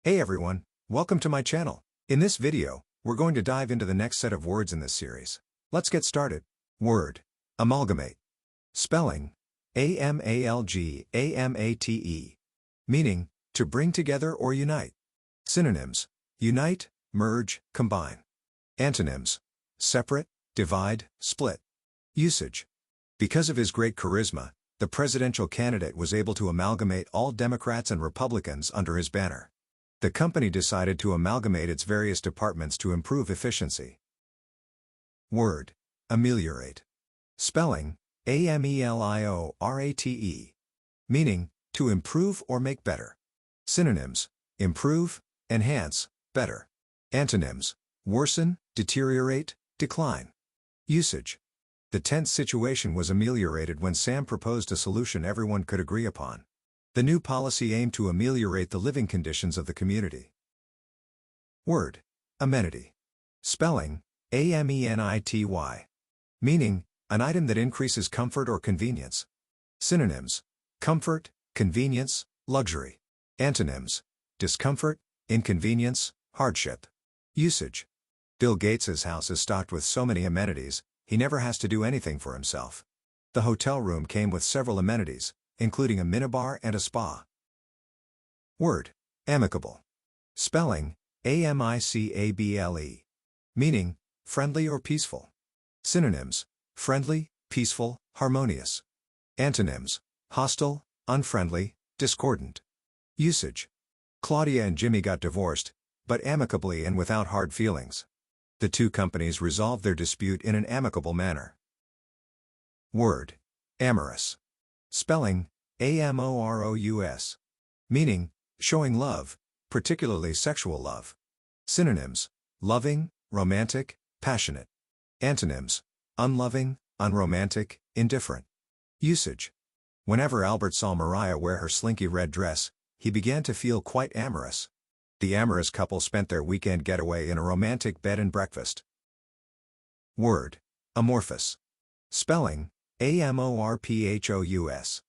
Hey everyone, welcome to my channel. In this video, we're going to dive into the next set of words in this series. Let's get started. Word: amalgamate. Spelling: amalgamate. Meaning: to bring together or unite. Synonyms: unite, merge, combine. Antonyms: separate, divide, split. Usage: because of his great charisma, the presidential candidate was able to amalgamate all Democrats and Republicans under his banner. The company decided to amalgamate its various departments to improve efficiency. Word: ameliorate. Spelling: ameliourate. Meaning: to improve or make better. Synonyms: improve, enhance, better. Antonyms: worsen, deteriorate, decline. Usage: the tense situation was ameliorated when Sam proposed a solution everyone could agree upon. The new policy aimed to ameliorate the living conditions of the community. Word: amenity. Spelling: amenity. Meaning: an item that increases comfort or convenience. Synonyms: comfort, convenience, luxury. Antonyms: discomfort, inconvenience, hardship. Usage: Bill Gates's house is stocked with so many amenities, he never has to do anything for himself. The hotel room came with several amenities, including a minibar and a spa. Word: amicable. Spelling: amicable. Meaning: friendly or peaceful. Synonyms: friendly, peaceful, harmonious. Antonyms: hostile, unfriendly, discordant. Usage: Claudia and Jimmy got divorced, but amicably and without hard feelings. The two companies resolved their dispute in an amicable manner. Word: amorous. Spelling: amorous. Meaning: showing love, particularly sexual love. Synonyms: loving, romantic, passionate. Antonyms: unloving, unromantic, indifferent. Usage: whenever Albert saw Mariah wear her slinky red dress, he began to feel quite amorous. The amorous couple spent their weekend getaway in a romantic bed and breakfast. Word: amorphous. Spelling: amorphous.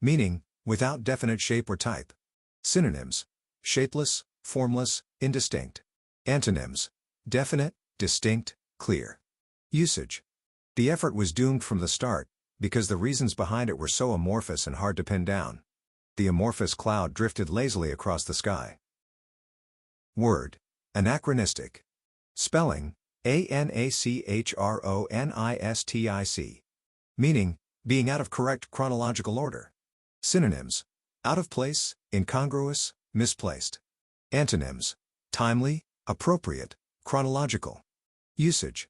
Meaning: without definite shape or type. Synonyms: shapeless, formless, indistinct. Antonyms: definite, distinct, clear. Usage: the effort was doomed from the start, because the reasons behind it were so amorphous and hard to pin down. The amorphous cloud drifted lazily across the sky. Word: anachronistic. Spelling: anachronistic. Meaning: being out of correct chronological order. Synonyms: out of place, incongruous, misplaced. Antonyms: timely, appropriate, chronological. Usage: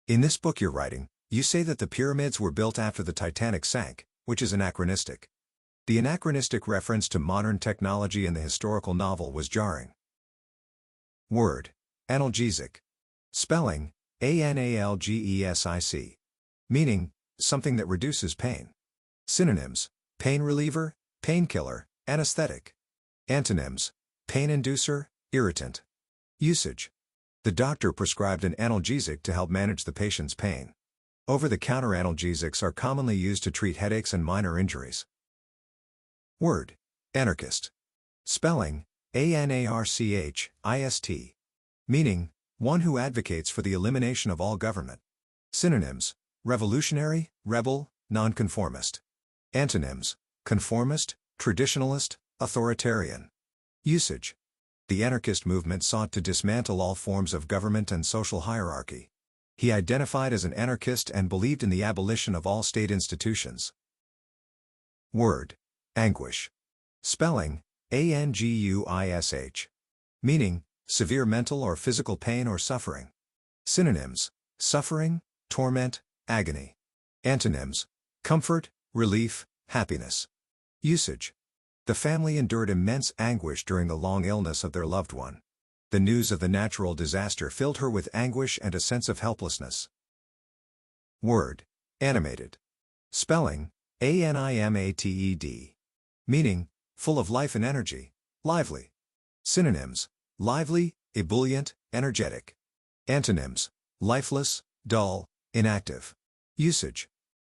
in this book you're writing, you say that the pyramids were built after the Titanic sank, which is anachronistic. The anachronistic reference to modern technology in the historical novel was jarring. Word: analgesic. Spelling: analgesic. Meaning: something that reduces pain. Synonyms: pain reliever, painkiller, anesthetic. Antonyms: pain inducer, irritant. Usage: the doctor prescribed an analgesic to help manage the patient's pain. Over-the-counter analgesics are commonly used to treat headaches and minor injuries. Word: anarchist. Spelling: anarchist. Meaning: one who advocates for the elimination of all government. Synonyms: revolutionary, rebel, nonconformist. Antonyms: conformist, traditionalist, authoritarian. Usage: the anarchist movement sought to dismantle all forms of government and social hierarchy. He identified as an anarchist and believed in the abolition of all state institutions. Word: anguish. Spelling: anguish. Meaning: severe mental or physical pain or suffering. Synonyms: suffering, torment, agony. Antonyms: comfort, relief, happiness. Usage: the family endured immense anguish during the long illness of their loved one. The news of the natural disaster filled her with anguish and a sense of helplessness. Word: animated. Spelling: animated. Meaning: full of life and energy, lively. Synonyms: lively, ebullient, energetic. Antonyms: lifeless, dull, inactive. Usage: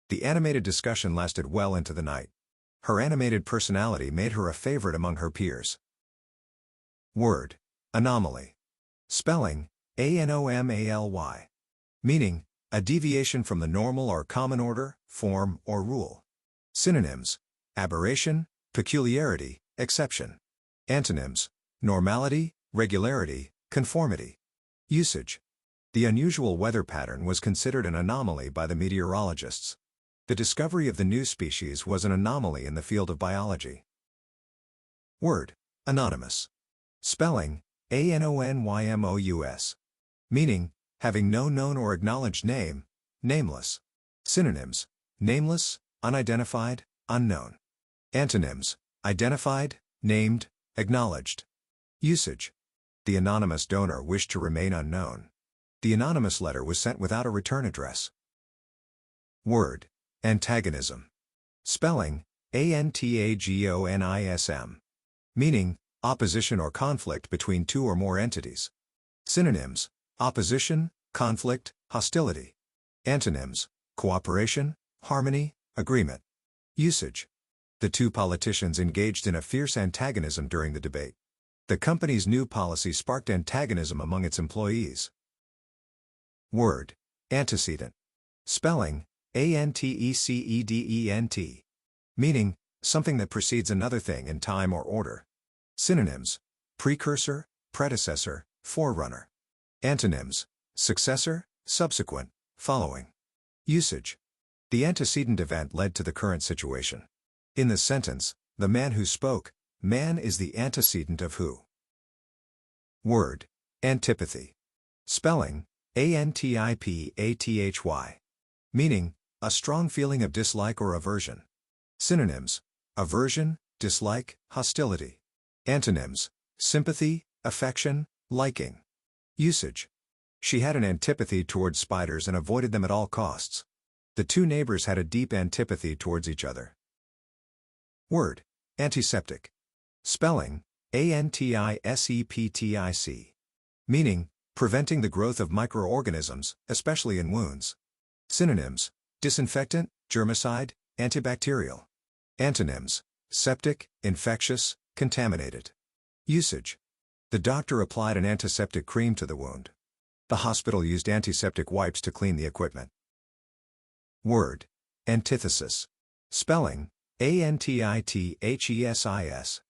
the animated discussion lasted well into the night. Her animated personality made her a favorite among her peers. Word. Anomaly. Spelling, anomaly. Meaning, a deviation from the normal or common order, form, or rule. Synonyms: aberration, peculiarity, exception. Antonyms: normality, regularity, conformity. Usage. The unusual weather pattern was considered an anomaly by the meteorologists. The discovery of the new species was an anomaly in the field of biology. Word. Anonymous. Spelling, anonymous. Meaning, having no known or acknowledged name, nameless. Synonyms: nameless, unidentified, unknown. Antonyms: identified, named, acknowledged. Usage. The anonymous donor wished to remain unknown. The anonymous letter was sent without a return address. Word. Antagonism. Spelling, antagonism. Meaning, opposition or conflict between two or more entities. Synonyms: opposition, conflict, hostility. Antonyms: cooperation, harmony, agreement. Usage. The two politicians engaged in a fierce antagonism during the debate. The company's new policy sparked antagonism among its employees. Word. Antecedent. Spelling, antecedent. Meaning, something that precedes another thing in time or order. Synonyms: precursor, predecessor, forerunner. Antonyms: successor, subsequent, following. Usage. The antecedent event led to the current situation. In the sentence, the man who spoke, man is the antecedent of who. Word. Antipathy. Spelling, antipathy. Meaning, a strong feeling of dislike or aversion. Synonyms: aversion, dislike, hostility. Antonyms: sympathy, affection, liking. Usage. She had an antipathy towards spiders and avoided them at all costs. The two neighbors had a deep antipathy towards each other. Word. Antiseptic. Spelling, antiseptic. Meaning, preventing the growth of microorganisms, especially in wounds. Synonyms: disinfectant, germicide, antibacterial. Antonyms: septic, infectious, contaminated. Usage. The doctor applied an antiseptic cream to the wound. The hospital used antiseptic wipes to clean the equipment. Word. Antithesis. Spelling, antithesis.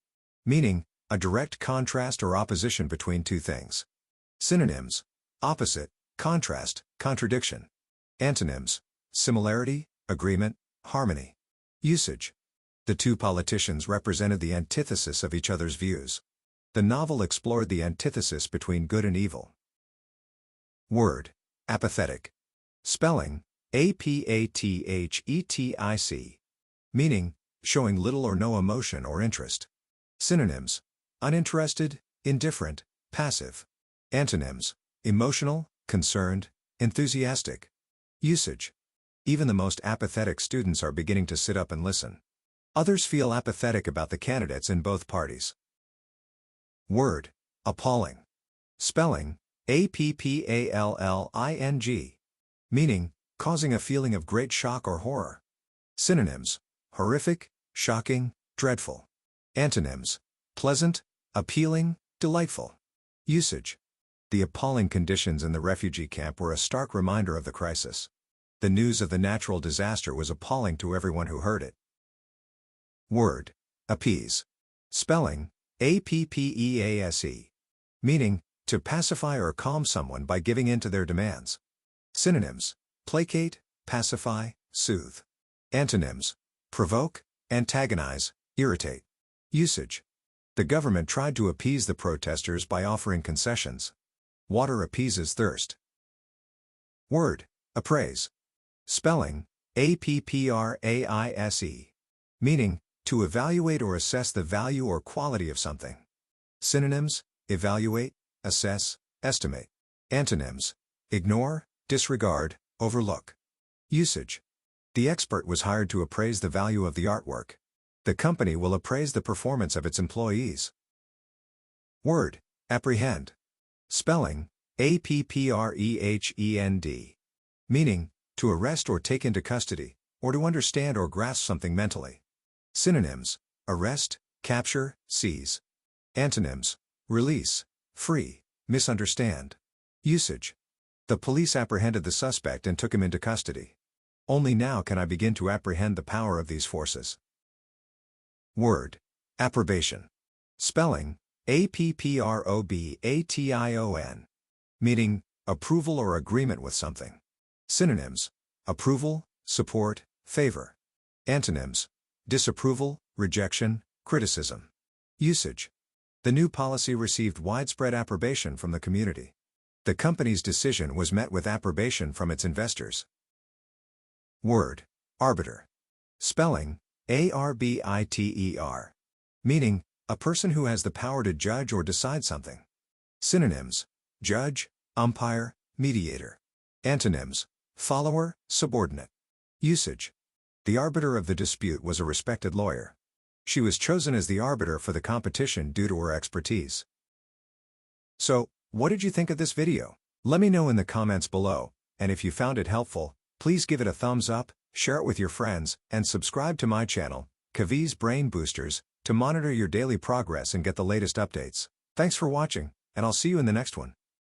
Meaning, a direct contrast or opposition between two things. Synonyms: opposite, contrast, contradiction. Antonyms: similarity, agreement, harmony. Usage. The two politicians represented the antithesis of each other's views. The novel explored the antithesis between good and evil. Word. Apathetic. Spelling, apathetic. Meaning, showing little or no emotion or interest. Synonyms: uninterested, indifferent, passive. Antonyms: emotional, concerned, enthusiastic. Usage. Even the most apathetic students are beginning to sit up and listen. Others feel apathetic about the candidates in both parties. Word. Appalling. Spelling, appalling. Meaning, causing a feeling of great shock or horror. Synonyms: horrific, shocking, dreadful. Antonyms: pleasant, appealing, delightful. Usage. The appalling conditions in the refugee camp were a stark reminder of the crisis. The news of the natural disaster was appalling to everyone who heard it. Word. Appease. Spelling, appease. Meaning, to pacify or calm someone by giving in to their demands. Synonyms: placate, pacify, soothe. Antonyms: provoke, antagonize, irritate. Usage. The government tried to appease the protesters by offering concessions. Water appeases thirst. Word. Appraise. Spelling, appraise. Meaning, to evaluate or assess the value or quality of something. Synonyms: evaluate, assess, estimate. Antonyms: ignore, disregard, overlook. Usage. The expert was hired to appraise the value of the artwork. The company will appraise the performance of its employees. Word. Apprehend. Spelling, apprehend. Meaning, to arrest or take into custody, or to understand or grasp something mentally. Synonyms: arrest, capture, seize. Antonyms: Release, free, misunderstand. Usage. The police apprehended the suspect and took him into custody. Only now can I begin to apprehend the power of these forces. Word. Approbation. Spelling, approbation. Meaning, approval or agreement with something. Synonyms, approval, support, favor. Antonyms, disapproval, rejection, criticism. Usage. The new policy received widespread approbation from the community. The company's decision was met with approbation from its investors. Word. Arbiter. Spelling, arbiter. Meaning, a person who has the power to judge or decide something. Synonyms, judge, umpire, mediator. Antonyms, follower, subordinate. Usage. The arbiter of the dispute was a respected lawyer. She was chosen as the arbiter for the competition due to her expertise. So, what did you think of this video? Let me know in the comments below, and if you found it helpful, please give it a thumbs up, share it with your friends, and subscribe to my channel, Kavi's Brain Boosters, to monitor your daily progress and get the latest updates. Thanks for watching, and I'll see you in the next one.